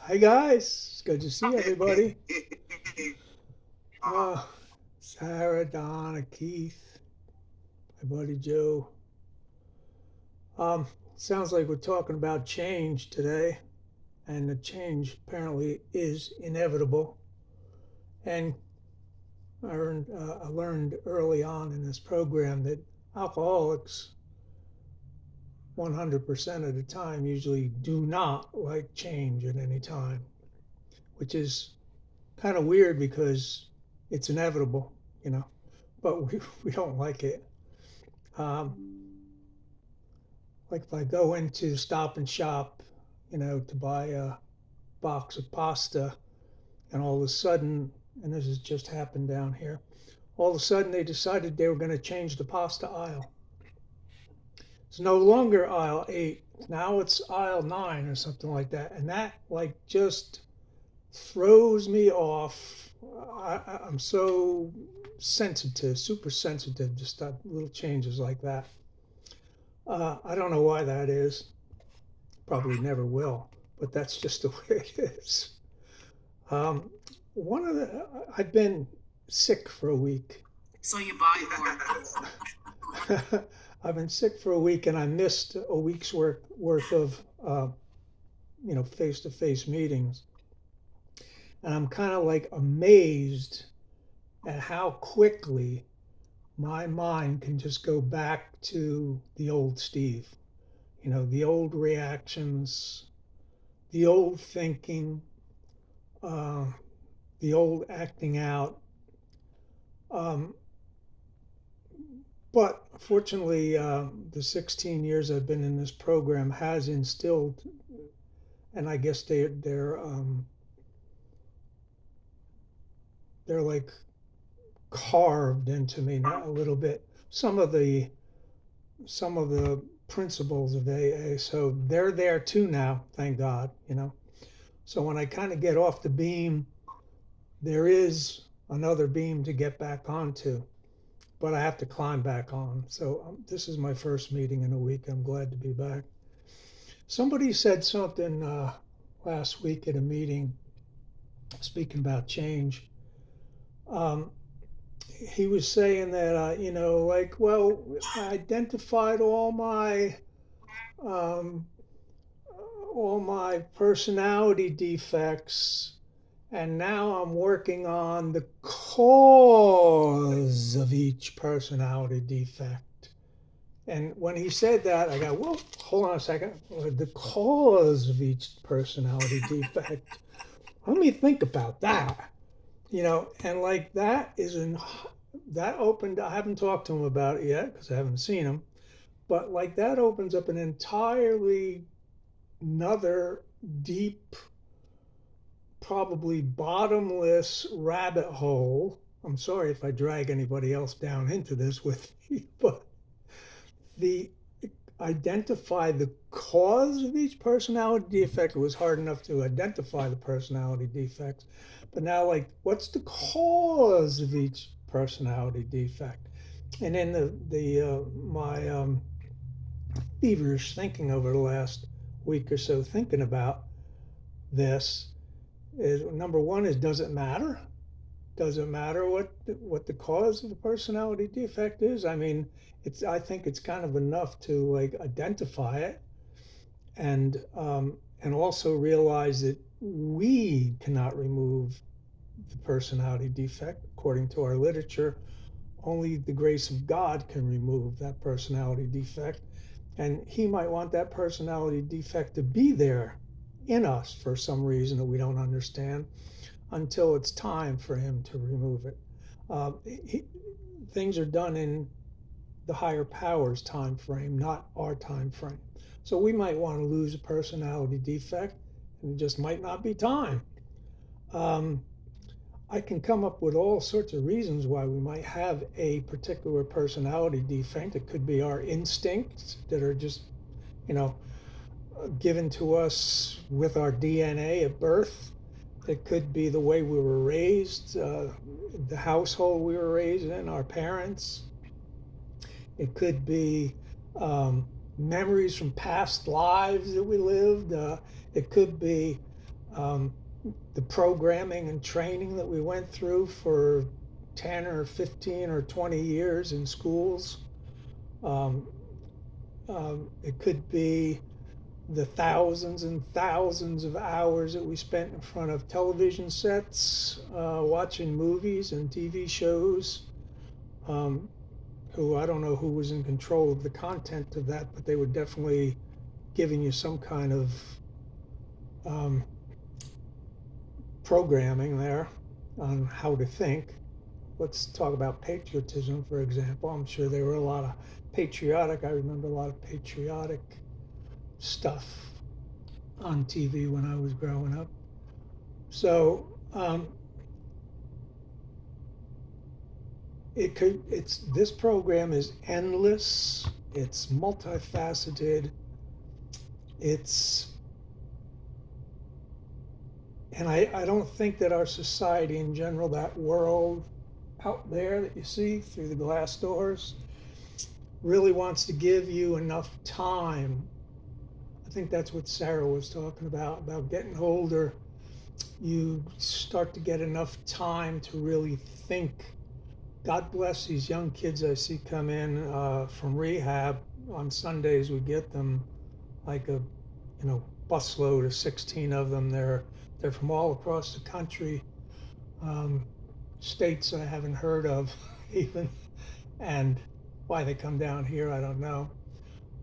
Hi guys, it's good to see everybody. Uh, Sarah, Donna, Keith, my buddy Joe. Um, Sounds like we're talking about change today, and the change apparently is inevitable. And I learned early on in this program that alcoholics, 100% of the time, usually do not like change at any time, which is kind of weird because it's inevitable, you know, but we don't like it. Um, like if I go into Stop and Shop, to buy a box of pasta, and all of a sudden, and this has just happened down here, all of a sudden they decided they were going to change the pasta aisle. It's no longer aisle 8, now it's aisle 9 or something like that. And that, like, just throws me off. I'm so sensitive, super sensitive to stuff, little changes like that. I don't know why that is. Probably never will, but that's just the way it is. Um, one of the I've been sick for a week. So you buy more. I've been sick for a week, and I missed a week's worth of face-to-face meetings, and I'm kind of like amazed at how quickly my mind can just go back to the old Steve. The old reactions, the old thinking, uh, the old acting out. Um, but fortunately, the 16 years I've been in this program has instilled, and I guess they're like carved into me now a little bit. Some of the principles of AA, so they're there too now. Thank God. So when I kind of get off the beam, there is another beam to get back onto, but I have to climb back on. So this is my first meeting in a week. I'm glad to be back. Somebody said something last week at a meeting, speaking about change. Um, he was saying that, like, well, I identified um, all my personality defects, and now I'm working on the cause of each personality defect. And when he said that, I go, well, hold on a second. The cause of each personality defect. Let me think about that. And like that opened, I haven't talked to him about it yet because I haven't seen him, but like that opens up an entirely another deep, probably bottomless rabbit hole. I'm sorry if I drag anybody else down into this with me, but the identify the cause of each personality defect. It was hard enough to identify the personality defects, but now, like, what's the cause of each personality defect? And then the my feverish thinking over the last week or so, thinking about this, is number one is, does it matter? Does it matter what the cause of the personality defect is? I mean, I think it's kind of enough to like identify it, and also realize that we cannot remove the personality defect. According to our literature, only the grace of God can remove that personality defect. And He might want that personality defect to be there in us for some reason that we don't understand until it's time for Him to remove it. Uh, he, Things are done in the higher power's time frame, not our time frame. So we might want to lose a personality defect, and it just might not be time. Um, I can come up with all sorts of reasons why we might have a particular personality defect. It could be our instincts that are just, you know, given to us with our DNA at birth. It could be the way we were raised, the household we were raised in, our parents. It could be memories from past lives that we lived. It could be Um, the programming and training that we went through for 10 or 15 or 20 years in schools. Um, it could be the thousands and thousands of hours that we spent in front of television sets, watching movies and TV shows. Um, who I don't know who was in control of the content of that, but they were definitely giving you some kind of um, programming there on how to think. Let's talk about patriotism, for example. I'm sure there were a lot of patriotic, I remember a lot of patriotic stuff on TV when I was growing up. So this program is endless, it's multifaceted, it's, and I don't think that our society in general, that world out there that you see through the glass doors, really wants to give you enough time. I think that's what Sarah was talking about getting older. You start to get enough time to really think. God bless these young kids I see come in from rehab. On Sundays, we get them like a, busload of 16 of them. They're from all across the country, um, states I haven't heard of even, and why they come down here, I don't know.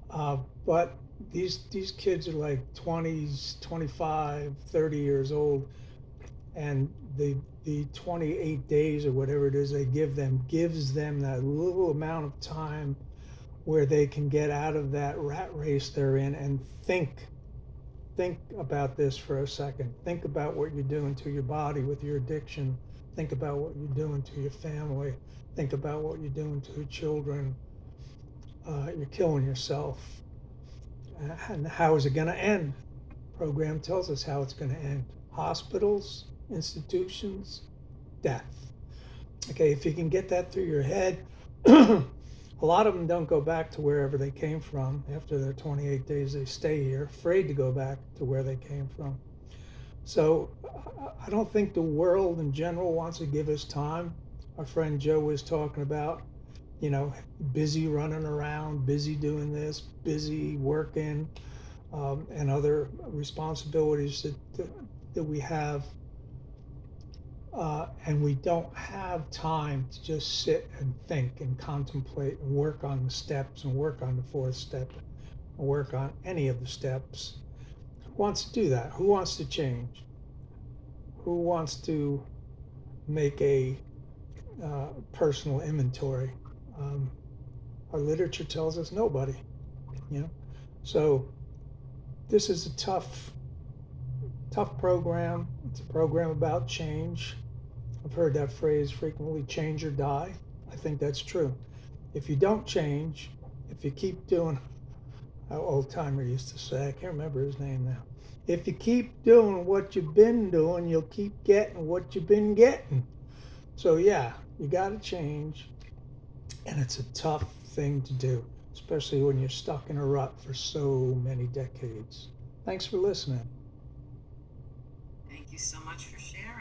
Uh, but these kids are like 20s, 25, 30 years old, and the 28 days or whatever it is they give them gives them that little amount of time where they can get out of that rat race they're in and think about this for a second. Think about what you're doing to your body with your addiction. Think about what you're doing to your family. Think about what you're doing to your children. You're killing yourself. And how is it going to end? Program tells us how it's going to end. Hospitals, institutions, death. Okay, if you can get that through your head, a lot of them don't go back to wherever they came from. After their 28 days, they stay here, afraid to go back to where they came from. So I don't think the world in general wants to give us time. Our friend Joe was talking about, busy running around, busy doing this, busy working, and other responsibilities that we have. And we don't have time to just sit and think and contemplate and work on the steps and work on the fourth step and work on any of the steps. Who wants to do that? Who wants to change? Who wants to make a personal inventory? Um, our literature tells us nobody, you know. So this is a tough program. It's a program about change. I've heard that phrase frequently, change or die. I think that's true. If you don't change, if you keep doing, how old timer used to say, I can't remember his name now. If you keep doing what you've been doing, you'll keep getting what you've been getting. So yeah, you got to change, and it's a tough thing to do, especially when you're stuck in a rut for so many decades. Thanks for listening. Thank you so much for sharing.